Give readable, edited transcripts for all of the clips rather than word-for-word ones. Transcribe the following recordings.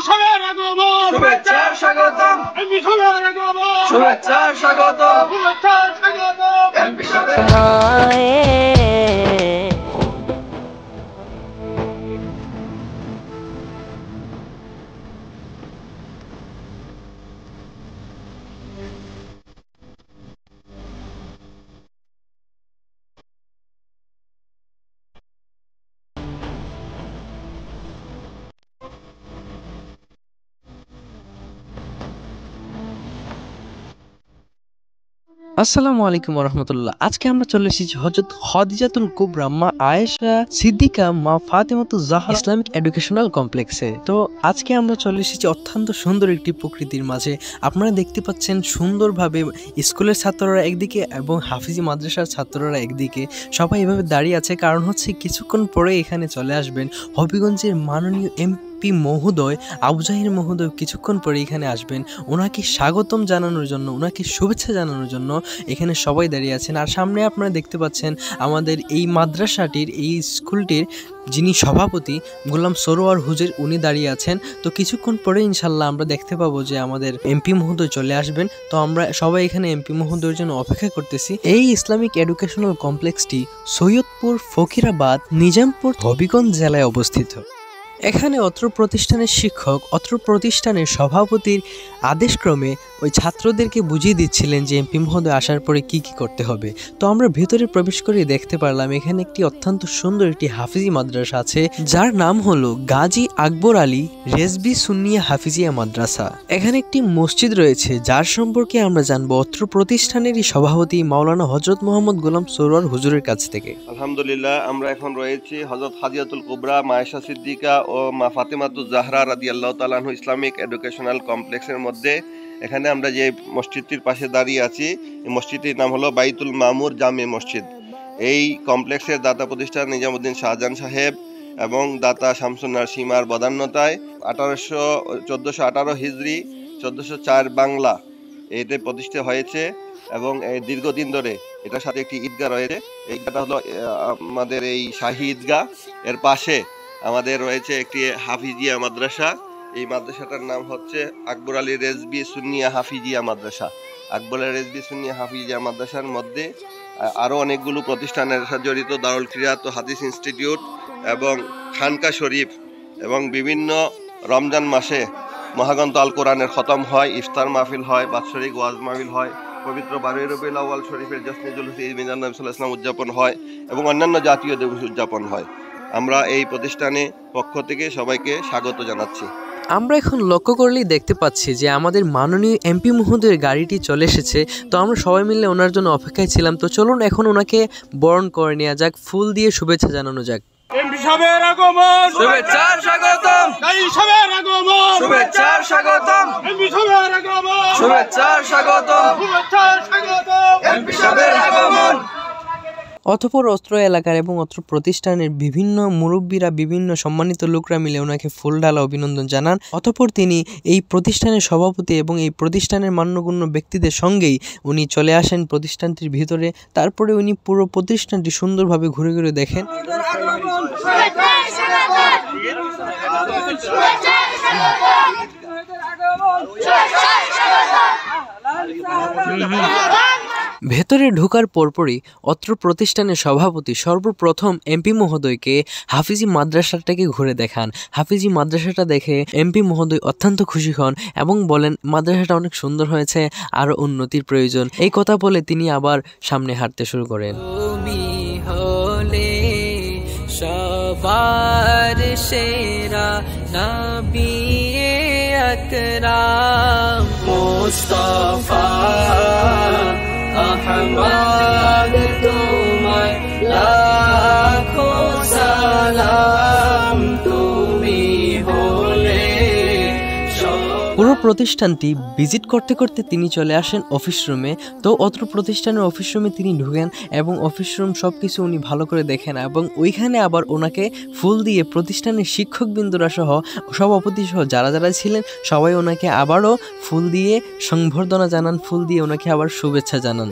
সবার আগমন শুভেচ্ছা স্বাগতম এমপি সবার আগমন শুভেচ্ছা স্বাগতম শুভেচ্ছা স্বাগতম এমপি সাহেব আসসালামু আলাইকুম রহমতুল্লাহ। আজকে আমরা চলে এসেছি হযরত খাদিজাতুল কুবরা মা আয়েশা সিদ্দিকা মা ফাতেমাতুজ জাহরা ইসলামিক এডুকেশনাল কমপ্লেক্সে। তো আজকে আমরা চলে এসেছি অত্যন্ত সুন্দর একটি প্রকৃতির মাঝে। আপনারা দেখতে পাচ্ছেন সুন্দরভাবে স্কুলের ছাত্ররা একদিকে এবং হাফিজি মাদ্রাসার ছাত্ররা একদিকে সবাই এভাবে দাঁড়িয়ে আছে, কারণ হচ্ছে কিছুক্ষণ পরে এখানে চলে আসবেন হবিগঞ্জের মাননীয় এমপি মহোদয় আবু জাহির মহোদয়। কিছুক্ষণ পরে এখানে আসবেন, ওনাকে স্বাগতম জানানোর জন্য, ওনাকে শুভেচ্ছা জানানোর জন্য এখানে সবাই দাঁড়িয়ে আছেন। আর সামনে আপনারা দেখতে পাচ্ছেন আমাদের এই মাদ্রাসাটির, এই স্কুলটির যিনি সভাপতি গোলাম সরোয়ার হুজুর, উনি দাঁড়িয়ে আছেন। তো কিছুক্ষণ পরে ইনশাল্লাহ আমরা দেখতে পাবো যে আমাদের এমপি মহোদয় চলে আসবেন। তো আমরা সবাই এখানে এমপি মহোদয়ের জন্য অপেক্ষা করতেছি। এই ইসলামিক এডুকেশনাল কমপ্লেক্সটি সৈয়দপুর, ফকিরাবাদ, নিজামপুর, হবিগঞ্জ জেলায় অবস্থিত। এখানে অত্র প্রতিষ্ঠানের শিক্ষক, অত্র প্রতিষ্ঠানের সভাপতির আদেশক্রমে ওই ছাত্রদেরকে বুঝিয়ে দিচ্ছিলেন যে এমপি মহোদয় আসার পরে কি কি করতে হবে। তো আমরা ভেতরে প্রবেশ করে দেখতে পারলাম এখানে একটি অত্যন্ত সুন্দর একটি হাফিজি মাদ্রাসা আছে, যার নাম হলো গাজী আকবর আলী রেজবি সুন্নিয়া হাফিজিয়া মাদ্রাসা। এখানে একটি মসজিদ রয়েছে, যার সম্পর্কে আমরা জানবো অত্র প্রতিষ্ঠানেরই সভাপতি মাওলানা হযরত মোহাম্মদ গোলাম সরোয়ার হুজুরের কাছ থেকে। আলহামদুলিল্লাহ, আমরা এখন রয়েছি হযরত খাদিজাতুল কুবরা মা আয়েশা সিদ্দিকা ও মা ফাতেমাতুজ জাহরা রাদিয়াল্লাহু তাআলা আনহু ইসলামিক এডুকেশনাল কমপ্লেক্সের মধ্যে। এখানে আমরা যে মসজিদটির পাশে দাঁড়িয়ে আছি, এই মসজিদটির নাম হলো বাইতুল মামুর জামে মসজিদ। এই কমপ্লেক্সের দাতা প্রতিষ্ঠান নিজামুদ্দিন শাহজাহান সাহেব এবং দাতা শামসুন্নার সীমার বদান্যতায় 1418 হিজরি 1404 বাংলা এতে প্রতিষ্ঠা হয়েছে এবং দীর্ঘদিন ধরে এটার সাথে একটি ঈদগাহ রয়েছে। এই ঈদগাহটা হলো আমাদের এই শাহী ঈদগাহ। এর পাশে আমাদের রয়েছে একটি হাফিজিয়া মাদ্রাসা। এই মাদ্রাসাটার নাম হচ্ছে আকবর আলী রেজবি সুন্নিয়া হাফিজিয়া মাদ্রাসা। আকবর আলী রেজবি সুন্নিয়া হাফিজিয়া মাদ্রাসার মধ্যে আরও অনেকগুলো প্রতিষ্ঠানের সাথে জড়িত, দারুল কিরাত ও হাদিস ইনস্টিটিউট এবং খানকা শরীফ, এবং বিভিন্ন রমজান মাসে মহাগ্রন্থ আল কোরআনের খতম হয়, ইফতার মাহফিল হয়, বাৎসরিক ওয়াজ মাহফিল হয়, পবিত্র 12 রবিউল আউয়াল শরীফের জশ্নে জুলুস ঈদ মিলাদ নবী সাল্লাল্লাহু আলাইহি ওয়াসাল্লাম উদযাপন হয় এবং অন্যান্য জাতীয় দিবস উদযাপন হয়। আমরা এই প্রতিষ্ঠানে পক্ষ থেকে সবাইকে স্বাগত জানাচ্ছি। আমরা এখন লক্ষ্য করলেই দেখতে পাচ্ছি যে আমাদের মাননীয় এমপি মহোদয়ের গাড়িটি চলে এসেছে। তো আমরা সবাই মিলে ওনার জন্য অপেক্ষায় ছিলাম। তো চলুন এখন ওনাকে বরণ করে নেওয়া যাক, ফুল দিয়ে শুভেচ্ছা জানানো যাক। এমপি সবার আগমন শুভেচ্ছা স্বাগতম সবার আগমন শুভেচ্ছা স্বাগতম এমপি সবার আগমন শুভেচ্ছা স্বাগতম শুভেচ্ছা স্বাগতম এমপি সাহেবের আগমন। অতঃপর অত্র এলাকার এবং অত্র প্রতিষ্ঠানের বিভিন্ন মুরব্বীরা, বিভিন্ন সম্মানিত লোকরা মিলে ওনাকে ফুলডালা অভিনন্দন জানান। অতঃপর তিনি এই প্রতিষ্ঠানের সভাপতি এবং এই প্রতিষ্ঠানের মান্যগণ্য ব্যক্তিদের সঙ্গেই উনি চলে আসেন প্রতিষ্ঠানটির ভিতরে। তারপরে উনি পুরো প্রতিষ্ঠানটি সুন্দরভাবে ঘুরে ঘুরে দেখেন। ভেতরে ঢোকার পরপরই অত্র প্রতিষ্ঠানের সভাপতি সর্বপ্রথম এমপি মহোদয়কে হাফিজি মাদ্রাসাটাকে ঘুরে দেখান। হাফিজি মাদ্রাসাটা দেখে এমপি মহোদয় অত্যন্ত খুশি হন এবং বলেন মাদ্রাসাটা অনেক সুন্দর হয়েছে, আরো উন্নতির প্রয়োজন। এই কথা বলে তিনি আবার সামনে হাঁটতে শুরু করেন। সবার সেরা নবী আকরাম মুস্তাফা আহমদ তোমায় লাখো সালাম, তুমি হলে। পুরো প্রতিষ্ঠানটি ভিজিট করতে করতে তিনি চলে আসেন অফিস রুমে। তো অত্র প্রতিষ্ঠানের অফিস রুমে তিনি ঢুকেন এবং অফিস রুম সব কিছু উনি ভালো করে দেখেন এবং ওইখানে আবার ওনাকে ফুল দিয়ে প্রতিষ্ঠানের শিক্ষকবৃন্দরা সহ সভাপতি সহ যারা যারা ছিলেন সবাই ওনাকে আবারও ফুল দিয়ে সংবর্ধনা জানান, ফুল দিয়ে ওনাকে আবার শুভেচ্ছা জানান।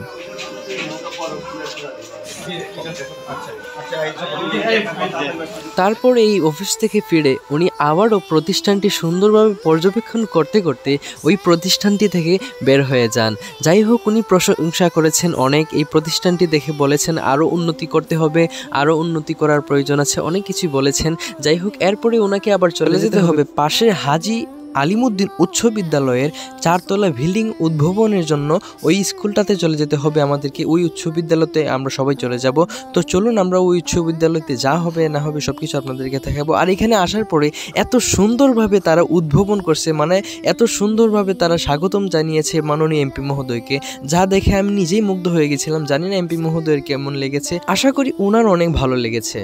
তারপর এই অফিস থেকে ফিরে উনি আবারও প্রতিষ্ঠানটি সুন্দরভাবে পর্যবেক্ষণ করতে করতে ওই প্রতিষ্ঠানটি থেকে বের হয়ে যান। যাই হোক, উনি প্রশংসা করেছেন অনেক, এই প্রতিষ্ঠানটি দেখে বলেছেন আরও উন্নতি করতে হবে, আরও উন্নতি করার প্রয়োজন আছে, অনেক কিছুই বলেছেন। যাই হোক, এরপরে ওনাকে আবার চলে যেতে হবে পাশের হাজী আলিমউদ্দিন উচ্চ বিদ্যালয়ের 4 তলা বিল্ডিং উদ্ভাবনের জন্য। ওই স্কুলটাতে চলে যেতে হবে আমাদেরকে, ওই উচ্চ বিদ্যালয়তে আমরা সবাই চলে যাব। তো চলুন আমরা ওই উচ্চ বিদ্যালয়তে যা হবে না হবে সব কিছু আপনাদেরকে দেখাবো। আর এখানে আসার পরে এত সুন্দরভাবে তারা উদ্ভাবন করছে, মানে এত সুন্দরভাবে তারা স্বাগতম জানিয়েছে মাননীয় এমপি মহোদয়কে, যা দেখে আমি নিজেই মুগ্ধ হয়ে গেছিলাম। জানি না এমপি মহোদয়ের কেমন লেগেছে, আশা করি ওনার অনেক ভালো লেগেছে।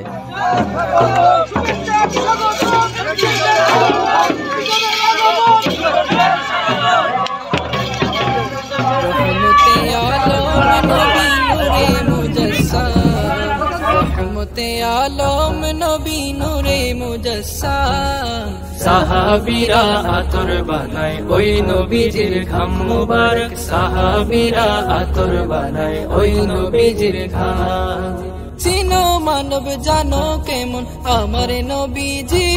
আলম নবী নূরে মুজাসসাম, সাহাবীরা আতর বানায় ওই নবীজির ঘাম মুবারক, সাহাবীরা আতর বানায় ওই নবীজির ঘাম। চিনো মানব জানো কেমন আমার নবীজি,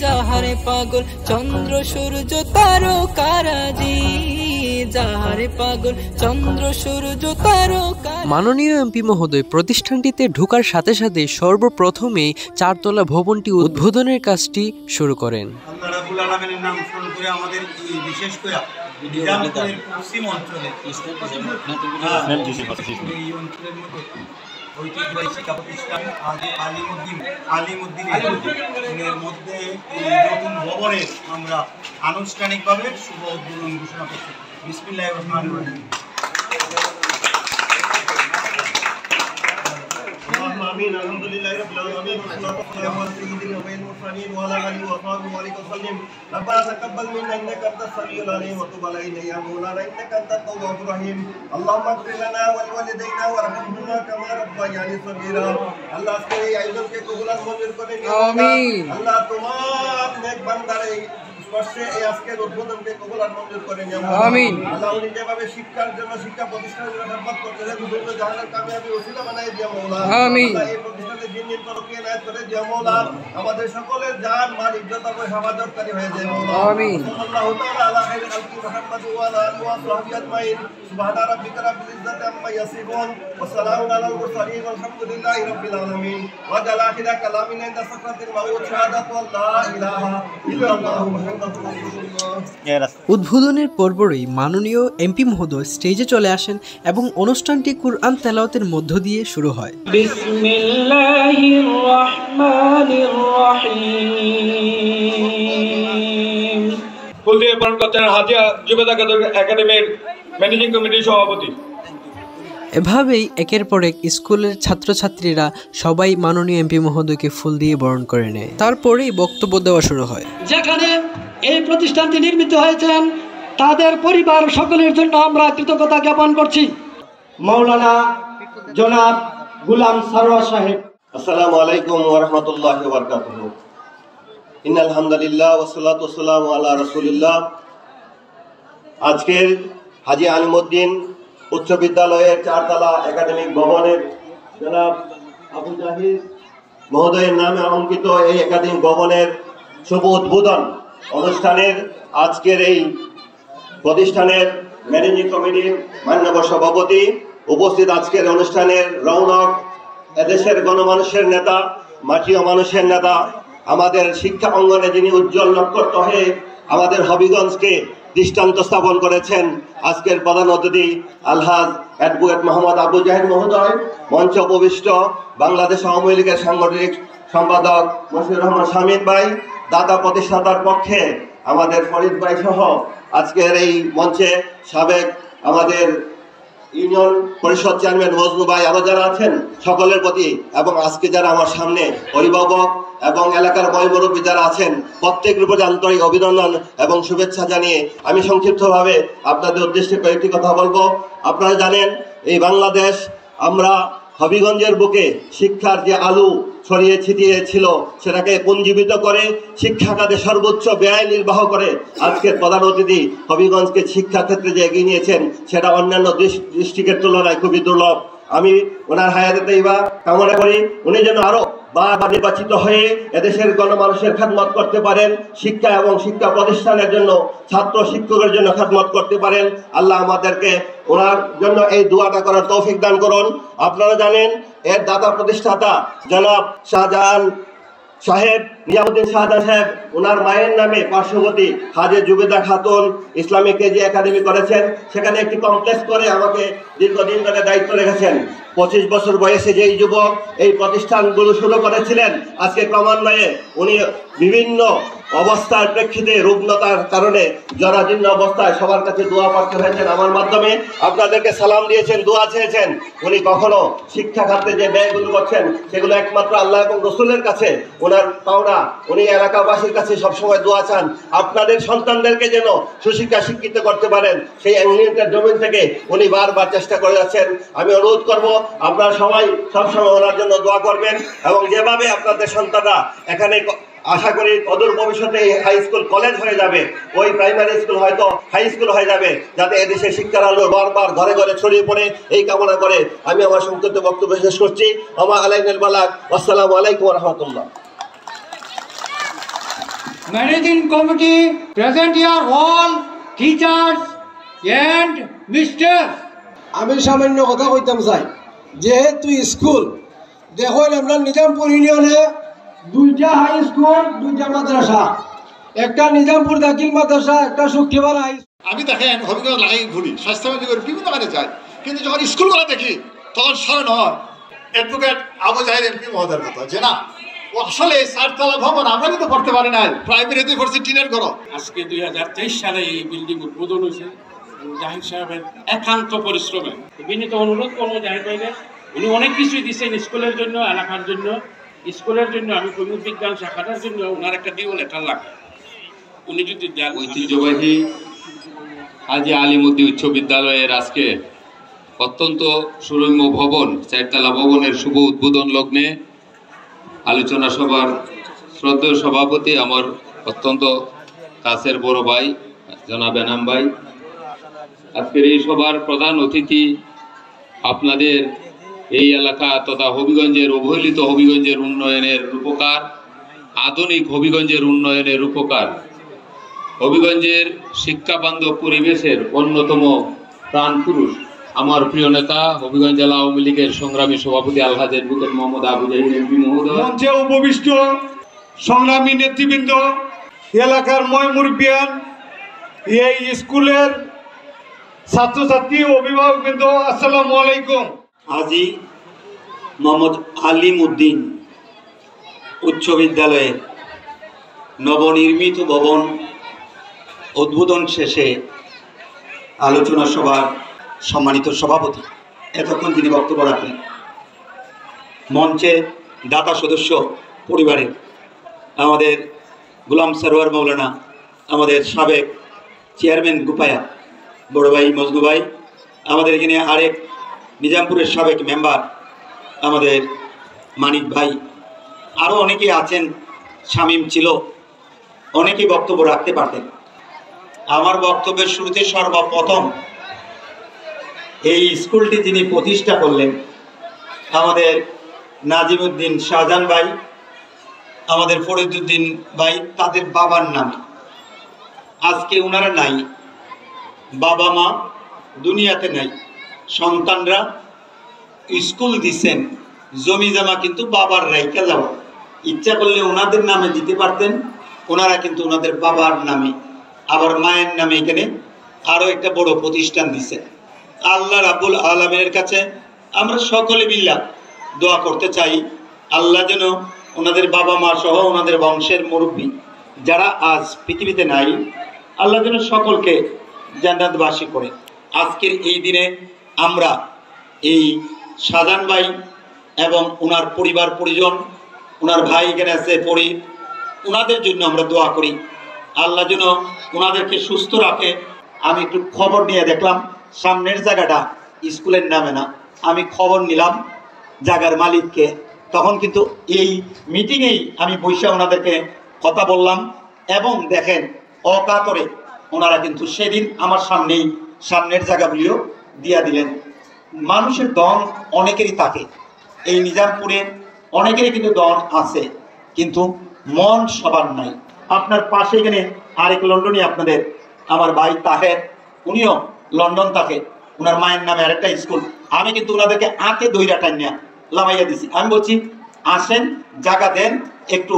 যাহারে পাগল চন্দ্র সূর্য তারকারাজি, যাহারে পাগল চন্দ্র সূর্য তারকা। মাননীয় এমপি মহোদয় প্রতিষ্ঠানটিতে ঢোকার সাথে সাথে সর্বপ্রথমেই 4 তলা ভবনটি উদ্বোধনের কাজটি শুরু করেন। আল্লাহ রাব্বুল আলামিনের নাম স্মরণ করে আমাদের বিশেষ করে নিজামপুরের পশ্চিম অঞ্চলে এই অঞ্চলের মধ্যে ঐতিহ্যবাহী শিক্ষা প্রতিষ্ঠান আলিমউদ্দিনের মধ্যে এই নতুন ভবনের আমরা আনুষ্ঠানিকভাবে শুভ উদ্বোধন ঘোষণা করছি। বিসমিল্লাহির রহমানির রহিম। آمين الحمد لله رب العالمين والصلاة والسلام على سيدنا المرسلين وعلى آله وصحبه وسلم ربنا تقبل منا إنك أنت السميع العليم وتب علينا يا مولانا إنك أنت التواب الرحيم اللهم اغفر لنا ولوالدينا وارحمهما كما ربياني صغيرا الله আজকে এই আয়োজনকে কবুল আর মঞ্জুর করে নিন আমিন। আল্লাহ তোমার নেক বান্দার এই স্পর্শে এই আজকের উদ্বোধনকে কবুল আর মঞ্জুর করে নিন আমিন। আল্লাহ উনি যেভাবে শিক্ষার জন্য শিক্ষা প্রতিষ্ঠানের জন্য খেদমত করতেছেন বিভিন্ন জাহানের কামিয়াবি ওসিলা বানাই দিয়া মাওলা আমিন। এই প্রতিষ্ঠানে দিন দিন তরক্কি এনায়েত করে দিয়া মাওলা আমাদের সকলের জান মাল ইজ্জত আর হেফাজতকারী হয়ে যায় মাওলা আমিন। সাল্লাল্লাহু তাআলা আলা খাইরিল খালকি মুহাম্মদ ওয়া আলা আলিহি ওয়া সাহবিহি আজমাইন সুবহানা রাব্বিকা রাব্বিল ইজ্জাতি আম্মা ইয়াসিফুন ওয়া সালামুন আলাল মুরসালিন ওয়ালহামদুলিল্লাহি রাব্বিল আলামিন ওয়া জালা আখিরা কালামিনা ইনদা সাকরাতিল মাউত শাহাদাতু আল্লা ইলাহা ইল্লাল্লাহু মুহাম্মাদুর রাসূলুল্লাহ। উদ্বোধনের পরপরই মাননীয় এমপি মহোদয় স্টেজে চলে আসেন এবং অনুষ্ঠানটি কুরআন তেলাওয়াতের মধ্য দিয়ে শুরু হয়। বিসমিল্লাহির রহমানির রহিম। ফুল দিয়ে বরণ করছেন হাজিয়া জুবেদা একাডেমির ম্যানেজিং কমিটির সভাপতি। এভাবেই একের পর এক স্কুলের ছাত্রছাত্রীরা সবাই মাননীয় এমপি মহোদয়কে ফুল দিয়ে বরণ করে নেয়। তারপরেই বক্তব্য দেওয়া শুরু হয়। যেখানে এই প্রতিষ্ঠানটি নির্মিত হয়েছেন তাদের পরিবার সকলের জন্য আমরা কৃতজ্ঞতা জ্ঞাপন করছি। মাওলানা জনাব গোলাম সারোয়ার সাহেব। আসসালামু আলাইকুম ওয়া রাহমাতুল্লাহি ওয়া বারাকাতুহু। ইন্নাল হামদুলিল্লাহ ওয়া সলাতু ওয়াসসালামু আলা রাসূলিল্লাহ। আজকের হাজী আলিমউদ্দিন উচ্চ বিদ্যালয়ের 4 তলা একাডেমিক ভবনের জনাব আবু জাহিদ মহোদয়ের নামে অঙ্কিত এই একাডেমিক ভবনের শুভ উদ্বোধন অনুষ্ঠানের আজকের এই প্রতিষ্ঠানের ম্যানেজিং কমিটির মাননীয় সভাপতি উপস্থিত আজকের অনুষ্ঠানের রৌনক, এদেশের গণমানুষের নেতা, মাটিও মানুষের নেতা, আমাদের শিক্ষা অঙ্গনে যিনি উজ্জ্বল নক্ষত্র হয়ে আমাদের হবিগঞ্জকে দৃষ্টান্ত স্থাপন করেছেন, আজকের প্রধান অতিথি আলহাজ অ্যাডভোকেট মোহাম্মদ আবু জাহিদ মহোদয়, মঞ্চ উপবিষ্ট বাংলাদেশ আওয়ামী লীগের সাংগঠনিক সম্পাদক মশিউর রহমান শামীম ভাই, দাতা প্রতিষ্ঠাতার পক্ষে আমাদের ফরিদ ভাই সহ আজকের এই মঞ্চে সাবেক আমাদের ইউনিয়ন পরিষদ চেয়ারম্যান মজনু ভাই, আরো যারা আছেন সকলের প্রতি, এবং আজকে যারা আমার সামনে অভিভাবক এবং এলাকার বয়োমুরব্বী যারা আছেন প্রত্যেকের প্রতি আন্তরিক অভিনন্দন এবং শুভেচ্ছা জানিয়ে আমি সংক্ষিপ্তভাবে আপনাদের উদ্দেশ্যে কয়েকটি কথা বলবো। আপনারা জানেন এই বাংলাদেশ আমরা হবিগঞ্জের বুকে শিক্ষার যে আলু ছড়িয়ে ছিটিয়ে ছিল সেটাকে পুঞ্জীবিত করে শিক্ষা খাতে সর্বোচ্চ ব্যয় নির্বাহ করে আজকের প্রধান অতিথি হবিগঞ্জকে শিক্ষা ক্ষেত্রে যে এগিয়ে নিয়েছেন সেটা অন্যান্য ডিস্ট্রিক্টের তুলনায় খুবই দুর্লভ। আমি ওনার হায়াতে তাইবা কামনা করি। উনি যেন আরো বারবার নির্বাচিত হয়ে এদেশের গণমানুষের খেদমত করতে পারেন, শিক্ষা এবং শিক্ষা প্রতিষ্ঠানের জন্য, ছাত্র শিক্ষকের জন্য খেদমত করতে পারেন। আল্লাহ আমাদেরকে ওনার জন্য এই দোয়াটা করার তৌফিক দান করুন। আপনারা জানেন এর দাতা প্রতিষ্ঠাতা জনাব শাহজাহান সাহেব, নিজামুদ্দিন শাহজাহান সাহেব, ওনার মায়ের নামে পার্শ্ববর্তী হাজে Zubeda Khatun Islamic KG academy করেছেন। সেখানে একটি কমপ্লেক্স করে আমাকে দীর্ঘদিন ধরে দায়িত্ব রেখেছেন। 25 বছর বয়সে যেই যুবক এই প্রতিষ্ঠানগুলো শুরু করেছিলেন, আজকে ক্রমান্বয়ে উনি বিভিন্ন অবস্থার প্রেক্ষিতে রুগ্নতার কারণে জরাজীর্ণ অবস্থায় সবার কাছে দোয়া প্রার্থী হয়েছেন। আমার মাধ্যমে আপনাদেরকে সালাম দিয়েছেন, দোয়া চেয়েছেন। উনি কখনো শিক্ষা খাতে যে ব্যয়গুলো করছেন সেগুলো একমাত্র আল্লাহ এবং রসুলের কাছে ওনার পাওনা। উনি এলাকাবাসীর কাছে সবসময় দোয়া চান আপনাদের সন্তানদেরকে যেন সুশিক্ষা শিক্ষিত করতে পারেন। সেই ইংল্যান্ডের জমিন থেকে উনি বারবার চেষ্টা করে যাচ্ছেন। আমি অনুরোধ করব আপনারা সবাই সবসময় ওনার জন্য দোয়া করবেন, এবং যেভাবে আপনাদের সন্তানরা এখানে আশা করি অদূর ভবিষ্যতে হাই স্কুল কলেজ হয়ে যাবে, ওই প্রাইমারি স্কুল হয়তো হাই স্কুল হয়ে যাবে, যাতে এদেশে শিক্ষার আলো বারবার ঘরে ঘরে ছড়িয়ে পড়ে, এই কামনা করে আমি আমার সংক্ষিপ্ত বক্তব্য শেষ করছি। ওমা আলাইনাল বালাগ। আসসালামু আলাইকুম ওয়া রাহমাতুল্লাহ। Managing committee, present here all teachers and misters. আমি সামান্য কথা কইতাম চাই, যেহেতু স্কুল দেখুন আমরা নিজামপুর ইউনিয়নে 2টা হাই স্কুল, 2টা মাদ্রাসা, একটা নিজামপুর দাখিল মাদ্রাসা, একটা শুক্রবার হাই। আমি দেখেন হবিগঞ্জ লাগাই ঘুরি, স্বাস্থ্যমন্ত্রী বিভিন্ন কাজে যাই, কিন্তু যখন স্কুলগুলো দেখি তখন স্মরণ হয় অ্যাডভোকেট আবু জাহের এমপি মহোদয়ের কথা, যে না ও আসলে 4তলা ভবন আমরা কিন্তু করতে পারি না, প্রাইমারিতে পড়ছি টিনের ঘর। আজকে 2023 সালে এই বিল্ডিং উদ্বোধন হয়েছে জাহির সাহেবের একান্ত পরিশ্রমে। বিনীত অনুরোধ করবো জাহির ভাইকে, উনি অনেক কিছুই দিচ্ছেন স্কুলের জন্য, এলাকার জন্য। স্কুলের জন্য আমি কমিউনিটি বিজ্ঞান শাখাটার জন্য ওনার একটা ডিও লেটার লাগে, উনি যদি ঐতিহ্যবাহী হাজী আলিমুদ্দিন উচ্চ বিদ্যালয়ের আজকে অত্যন্ত সুরম্য ভবন, 4তলা ভবনের শুভ উদ্বোধন লগ্নে আলোচনা সভার শ্রদ্ধেয় সভাপতি আমার অত্যন্ত কাছের বড় ভাই জনাব এনাম ভাই, আজকের এই সভার প্রধান অতিথি, আপনাদের এই এলাকা তথা হবিগঞ্জের অবহেলিত হবিগঞ্জের উন্নয়নের রূপকার, আধুনিক হবিগঞ্জের উন্নয়নের রূপকার, হবিগঞ্জের শিক্ষাবান্ধব পরিবেশের অন্যতম প্রাণপুরুষ, আমার প্রিয় নেতা হবিগঞ্জ জেলা আওয়ামী লীগের সংগ্রামী সভাপতি আলহাজ অ্যাডভোকেট মোহাম্মদ আবু জাহির এমপি মহোদয়, মঞ্চে উপবিষ্ট সংগ্রামী নেতৃবৃন্দ, এলাকার মুরব্বিয়ান, এই স্কুলের ছাত্রছাত্রী, অভিভাবকবৃন্দ, আসসালামু আলাইকুম। হাজী মোহাম্মদ আলিম উদ্দিন উচ্চ বিদ্যালয়ের নবনির্মিত ভবন উদ্বোধন শেষে আলোচনা সভার সম্মানিত সভাপতি এতক্ষণ যিনি বক্তব্য রাখলেন, মঞ্চে দাতা সদস্য পরিবারের আমাদের গোলাম সরওয়ার মৌলানা, আমাদের সাবেক চেয়ারম্যান গুপায়া বড় ভাই মজনু ভাই, আমাদের এখানে আরেক নিজামপুরের সাবেক মেম্বার আমাদের মানিক ভাই, আরও অনেকেই আছেন, শামীম ছিল, অনেকেই বক্তব্য রাখতে পারতেন। আমার বক্তব্যের শুরুতে সর্বপ্রথম এই স্কুলটি যিনি প্রতিষ্ঠা করলেন আমাদের নাজিমুদ্দিন শাহজাহান ভাই, আমাদের ফরিদুদ্দিন ভাই, তাদের বাবার নামে। আজকে ওনারা নাই, বাবা মা দুনিয়াতে নাই, সন্তানরা স্কুল দিচ্ছেন, জমি জমা কিন্তু বাবার রাইকা যাওয়া, ইচ্ছা করলে ওনাদের নামে দিতে পারতেন, ওনারা কিন্তু ওনাদের বাবার নামে আবার মায়ের নামে এখানে আরও একটা বড় প্রতিষ্ঠান দিছে। আল্লাহ রাব্বুল আলামিনের কাছে আমরা সকলে মিল্লা দোয়া করতে চাই, আল্লাহ যেন ওনাদের বাবা মা সহ ওনাদের বংশের মুরব্বী যারা আজ পৃথিবীতে নাই, আল্লাহ যেন সকলকে জান্নাতবাসী করে। আজকের এই দিনে আমরা এই শাহজাহান ভাই এবং ওনার পরিবার পরিজন, ওনার ভাই এখানে আছে ফরিদ, ওনাদের জন্য আমরা দোয়া করি, আল্লাহ যেন ওনাদেরকে সুস্থ রাখে। আমি একটু খবর নিয়ে দেখলাম সামনের জায়গাটা স্কুলের নামে না, আমি খবর নিলাম জায়গার মালিককে, তখন কিন্তু এই মিটিংয়েই আমি বৈশা ওনাদেরকে কথা বললাম, এবং দেখেন অকাতরে ওনারা কিন্তু সেদিন আমার সামনেই সামনের জায়গাগুলিও দিয়া দিলেন। মানুষের দন অনেকেরই থাকে, এই নিজামপুরে অনেকেরই কিন্তু দন আছে, কিন্তু মন সবার নাই। আপনার পাশে এখানে আরেক লন্ডনে আপনাদের আমার ভাই তাহের, উনিও লন্ডন থাকে, ওনার মায়ের নামে আরেকটা স্কুল। আমি কিন্তু ওনাদেরকে আঁকে দইরা টাইনিয়া লামাইয়া দিছি। আমি বলছি আসেন, জায়গা দেন, একটু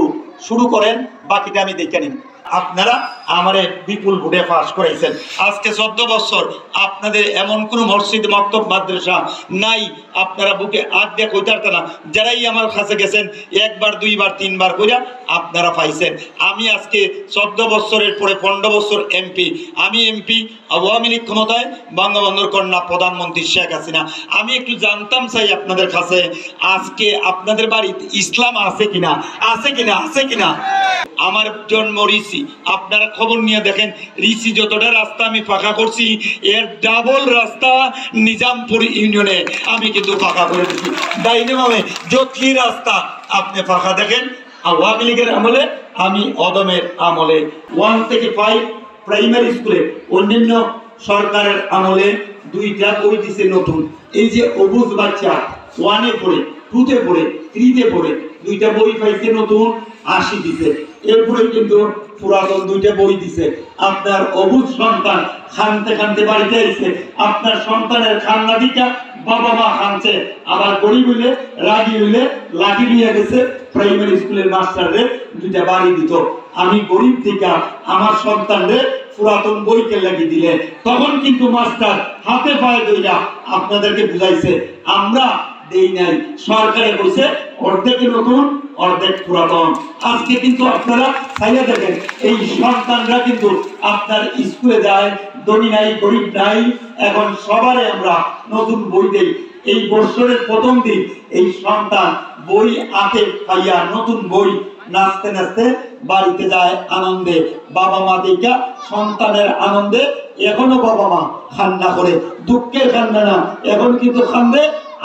শুরু করেন, বাকিটা আমি দেখে নিন। আপনারা আমারে বিপুল ভোটে পাস করাইছেন। আজকে 14 বছর আপনাদের এমন কোন মসজিদ, মক্তব, মাদ্রাসা নাই আপনারা বুকে হাত দিয়ে কইতে পারতেন না। যারাই আমার কাছে গেছেন একবার, দুইবার, তিনবার কইরা আপনারা পাইছেন। আমি আজকে 14 বছরের পরে 15 বছর এমপি। আমি এমপি, আওয়ামী লীগ ক্ষমতায়, বঙ্গবন্ধুর কন্যা প্রধানমন্ত্রী শেখ হাসিনা। আমি একটু জানতাম চাই আপনাদের কাছে, আজকে আপনাদের বাড়িতে ইসলাম আছে কিনা, আছে কিনা, আছে কিনা। আমার জন্ম রিসি, আপনারা খবর নিয়ে দেখেন, রিসি যতটা রাস্তা আমি ফাঁকা করছি, এর ডাবল রাস্তা নিজামপুর ইউনিয়নে আমি কিন্তু ফাঁকা করে দিচ্ছি। ডাইনে বামে যতই রাস্তা আপনি ফাঁকা দেখেন, আওয়ামী লীগের আমলে, আমি অদমের আমলে 1 থেকে 5 প্রাইমারি স্কুলে, অন্যান্য সরকারের আমলে 2টা বই দিছে নতুন। এই যে অবুজ বাচ্চা 1-এ পড়ে, 2-তে পড়ে, 3-তে পড়ে 2টা বই পাইছে নতুন, 80 দিছে। এরপরে কিন্তু পুরাতন 2টা বই দিছে। আপনার অবুজ সন্তান খানতে খানতে বাড়িতে এসে আপনার সন্তানের খান্না দিকা বাবা মা খানছে, আবার গরিব হইলে রাগি হইলে লাঠি নিয়ে গেছে প্রাইমারি স্কুলের মাস্টাররে 2টা বাড়ি দিত। আমি গরিব থেকে আমার সন্তানরে পুরাতন বইকে লাগিয়ে দিলে তখন কিন্তু মাস্টার হাতে পায়ে দইরা আপনাদেরকে বুঝাইছে, আমরা দেই নাই, সরকারে কইছে অর্ধেক নতুন অর্ধেক পুরাতন। আজকে কিন্তু আপনারা চাইলে দেখেন, এই সন্তানরা কিন্তু আপনার স্কুলে যায়, ধনী নাই, গরিব নাই, এখন সবারে আমরা নতুন বই দেই। এই বছরের প্রথম দিন এই সন্তান বই হাতে পাইয়া নতুন বই নাচতে নাচতে বাড়িতে যায় আনন্দে। বাবা মা দেখা সন্তানের আনন্দে এখনো বাবা মা কান্না করে, দুঃখের কান্না না, এখন কিন্তু কান্দে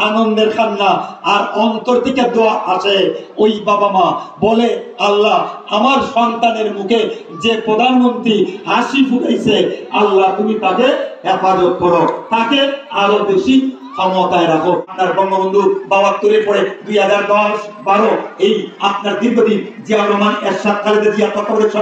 আনন্দের কান্না। আর অন্তর থেকে দোয়া আসে, ওই বাবা মা বলে, আল্লাহ আমার সন্তানের মুখে যে প্রধানমন্ত্রী হাসি ফুটাইছে, আল্লাহ তুমি তাকে হেফাজত করো, তাকে আরো বেশি ক্ষমতায় রাখো। আপনার বঙ্গবন্ধু 72-এর পরে 2010-12 এই আপনার দীর্ঘদিন জিয়াউর রহমান, এরশাদ, খালেদা জিয়া তত্ত্বাবধায়ক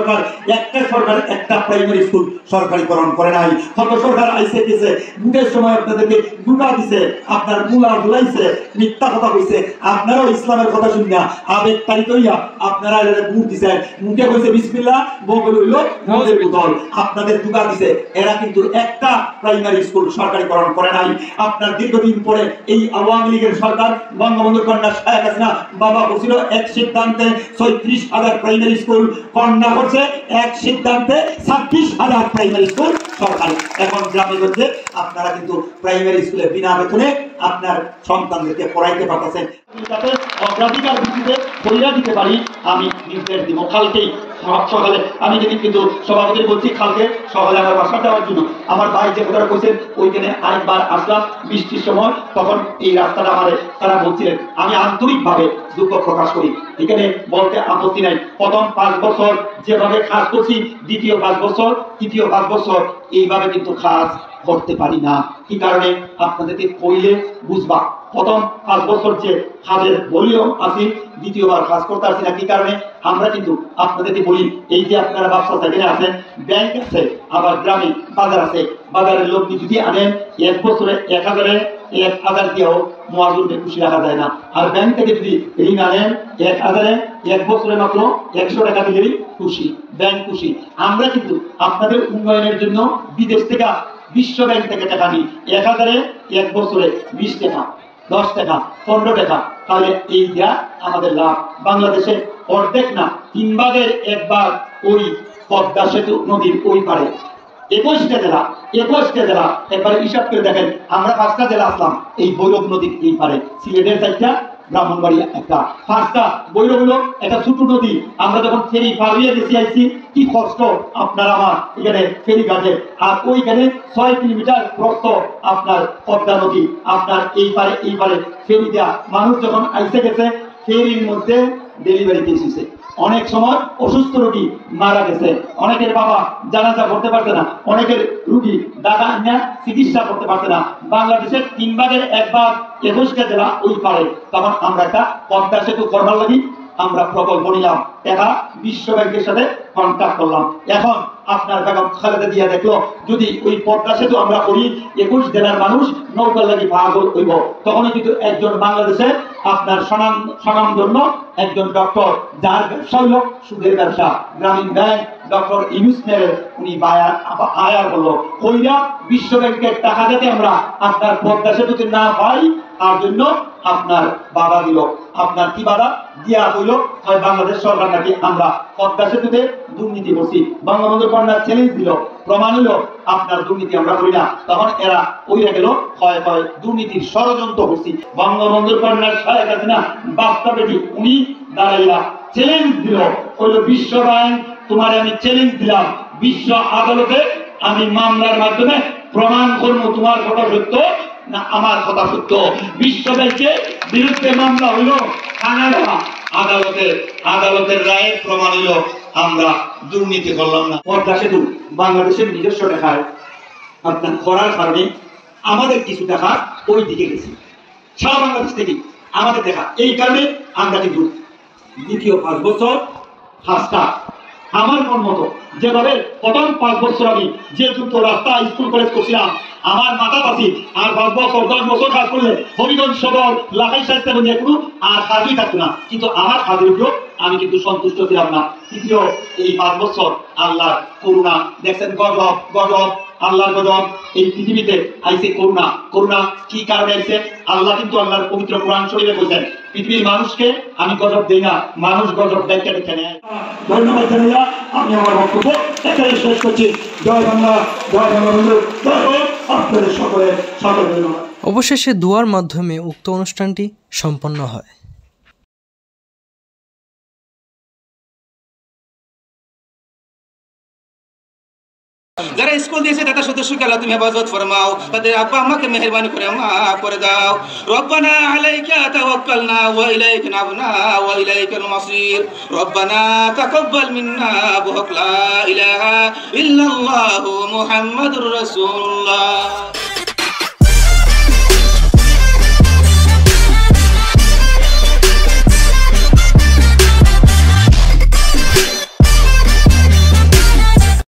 সরকার একটা প্রাইমারি স্কুল সরকারিকরণ করে নাই। কত সরকার আইসে গেছে, ভোটের সময় আপনাদেরকে গুণা দিছে, আপনার মুলা ধুলাইছে, মিথ্যা কথা কইছে। আপনারাও ইসলামের কথা শুনিয়া আবেগ তারিত হইয়া আপনারা ভোট দিছে, মুখে কইছে বিসমিল্লাহ, বগল হইল মদের বোতল, আপনাদের দুগা দিছে। এরা কিন্তু একটা প্রাইমারি স্কুল সরকারিকরণ করে নাই। আপনার দীর্ঘদিন পরে এই আওয়ামী লীগের সরকার, বঙ্গবন্ধুর কন্যা শেখ হাসিনা বাবা বলছিল এক সিদ্ধান্তে 36,000 প্রাইমারি স্কুল, কন্যা করছে এক সিদ্ধান্তে 26,000 প্রাইমারি স্কুল সরকারি। এখন গ্রামে গঞ্জে আপনারা কিন্তু প্রাইমারি স্কুলে বিনা বেতনে আপনার সন্তানদেরকে পড়াইতে পারতেছেন। যাতে অগ্রাধিকার ভিত্তিতে পরিণা দিতে পারি আমি নির্দেশ দিব। কালকেই সকালে আমি কিন্তু সভাপতি বলছি, কালকে সকালে আমার বাসা যাওয়ার জন্য আমার ভাই যে কথাটা বলছেন, ওইখানে আরেকবার আসলাম বৃষ্টির সময়, তখন এই রাস্তাটা আমাদের তারা বলছিলেন। আমি আন্তরিকভাবে দুঃখ প্রকাশ করি, এখানে বলতে আপত্তি নাই। প্রথম 5 বছর যেভাবে কাজ করছি, দ্বিতীয় 5 বছর, তৃতীয় 5 বছর এইভাবে কিন্তু কাজ করতে পারি না। কি কারণে আপনাদেরকে কইলে বুঝবা। প্রথম 5 বছর যে কাজের বলিও আছি, দ্বিতীয়বার কাজ করতে আসছি না। কি কারণে আমরা কিন্তু আপনাদেরকে বলি, এই যে আপনারা ব্যবসা সেখানে আছেন, ব্যাংক আছে, আবার গ্রামে বাজার আছে, বাজারের লোক যদি আনেন 1 বছরে 1,000 দিয়েও মুয়াজ্জিনকে খুশি রাখা যায় না। আর ব্যাংক থেকে যদি ঋণ আনেন 1,000-এ 1 বছরে মাত্র 100 টাকা দিলেই খুশি, ব্যাংক খুশি। আমরা কিন্তু আপনাদের উন্নয়নের জন্য বিদেশ থেকে, বিশ্ব ব্যাংক থেকে টাকা নিই। 1,000-এ 1 বছরে 20 টাকা, 10 টাকা, 15 টাকা, তাহলে এই যা আমাদের লাভ। বাংলাদেশে অর্ধেক না 3 ভাগের 1 ভাগ ওই পদ্মা সেতু নদীর ওই পারে। 21টা জেলা একবার হিসাব করে দেখেন। আমরা 5টা জেলা আসলাম এই ভৈরব নদীর এই পারে, সিলেটের 4টা, ব্রাহ্মণবাড়িয়া একটা, 5টা। ভৈরব হলো একটা ছোট নদী। আমরা যখন ফেরি পাড়িয়ে গেছি আইছি, কি কষ্ট আপনার আমার এখানে ফেরি ঘাটে। আর ওইখানে 6 কিলোমিটার প্রস্থ আপনার পদ্মা নদী। আপনার এই পারে ফেরি দেওয়া মানুষ যখন আইসে গেছে, ফেরির মধ্যে ডেলিভারি কেস হয়েছে। অনেক সময় অসুস্থ রোগী মারা গেছে, অনেকের বাবা জানাজা করতে পারছে না, অনেকের রোগী দাদা আন্যা চিকিৎসা করতে পারছে না। বাংলাদেশের 3 ভাগের 1 ভাগ 21টা জেলা ওই পারে। তখন আমরা একটা পদ্মা সেতু করবার লাগি আমরা প্রকল্প নিলাম, টাকা বিশ্ব ব্যাংকের সাথে কন্ট্যাক্ট করলাম। এখন আপনার বেগম খালেদা জিয়া দেখলো যদি ওই পদ্মা সেতু আমরা করি 21 জেলার মানুষ নৌকার লাগি পাগল হইব। তখনই কিন্তু একজন বাংলাদেশে আপনার স্বনামধন্য একজন ডক্টর, যার ব্যবসা হইল সুদের ব্যবসা, গ্রামীণ ব্যাংক, ডক্টর ইউনুসের উনি আয়ার হলো কইরা বিশ্ব ব্যাংকের টাকা যাতে আমরা আপনার পদ্মা সেতুতে না পাই তার জন্য আপনার বাধা দিল। আপনার কি বাধা দিয়া হইল? হয় বাংলাদেশ সরকার নাকি আমরা পদ্মা সেতুতে দুর্নীতি করছি, বঙ্গবন্ধু কন্যার চ্যালেঞ্জ দিল, প্রমাণ হইল আপনার দুর্নীতি আমরা করি না। তখন এরা ওইরা গেল হয় হয় দুর্নীতির ষড়যন্ত্র করছি। বঙ্গবন্ধু কন্যার শেখ হাসিনা বাস্তবেটি উনি দাঁড়াইয়া চ্যালেঞ্জ দিল, হইল বিশ্ব ব্যাংক তোমার আমি চ্যালেঞ্জ দিলাম, বিশ্ব আদালতে আমি মামলার মাধ্যমে প্রমাণ করবো তোমার কথা সত্য না আমার কথা সত্য। বিশ্ব ব্যাংকের বিরুদ্ধে মামলা হইল কানাডা আদালতের রায়ের প্রমাণ হইল আমরা দুর্নীতি করলাম না। পদ্মা সেতু বাংলাদেশের নিজস্ব টাকায় আপনার করার কারণে আমাদের কিছু টাকা ওই দিকে গেছে, সারা বাংলাদেশ থেকে আমাদের টাকা, এই কারণে আমরা কিন্তু দ্বিতীয় 5 বছর হাসটা আমার মন মতো যেভাবে প্রথম 5 বছর আমি যে দুটো রাস্তা স্কুল কলেজ করছিলাম আমার মাথা পাচ্ছি, আর 5 বছর 10 বছর কাজ করলে হবিগঞ্জ সদর লাখাই স্বাস্থ্য কোনো আর কাজই থাকতো না, কিন্তু আমার কাজের উপর আমি কিন্তু সন্তুষ্ট ছিলাম না। তৃতীয় এই 5 বছর আল্লাহর করুণা দেখছেন, গজব আল্লাহর গজব এই পৃথিবীতে আইছে। করুণা কি কারণে আইছে? আল্লাহ কিন্তু আল্লাহর পবিত্র কোরআন শরীফে বলেছেন পৃথিবীর মানুষকে আমি গজব দেই না, মানুষ গজব দেখে নেয়। ধন্যবাদ জানাইয়া আমি আমার বক্তব্য এখানে শেষ করছি। জয় বাংলা, জয় বঙ্গবন্ধু, জয় হোক আপনাদের সকলের ধন্যবাদ। অবশেষে দোয়ার মাধ্যমে উক্ত অনুষ্ঠানটি সম্পন্ন হয়। যারা স্কুল দিয়েছে তাদের সদস্যকে আল্লাহ তুমি হেফাজত ফরমাও, তাদের আব্বা আম্মাকে মেহেরবানি করে মাফ করে দাও। রব্বানা আলাইকা তাওয়াক্কালনা ওয়া ইলাইকা নাবনা ওয়া ইলাইকাল মাসির। রব্বানা তাকাব্বাল মিন্না ওয়া লা ইলাহা ইল্লাল্লাহু মুহাম্মাদুর রাসূলুল্লাহ।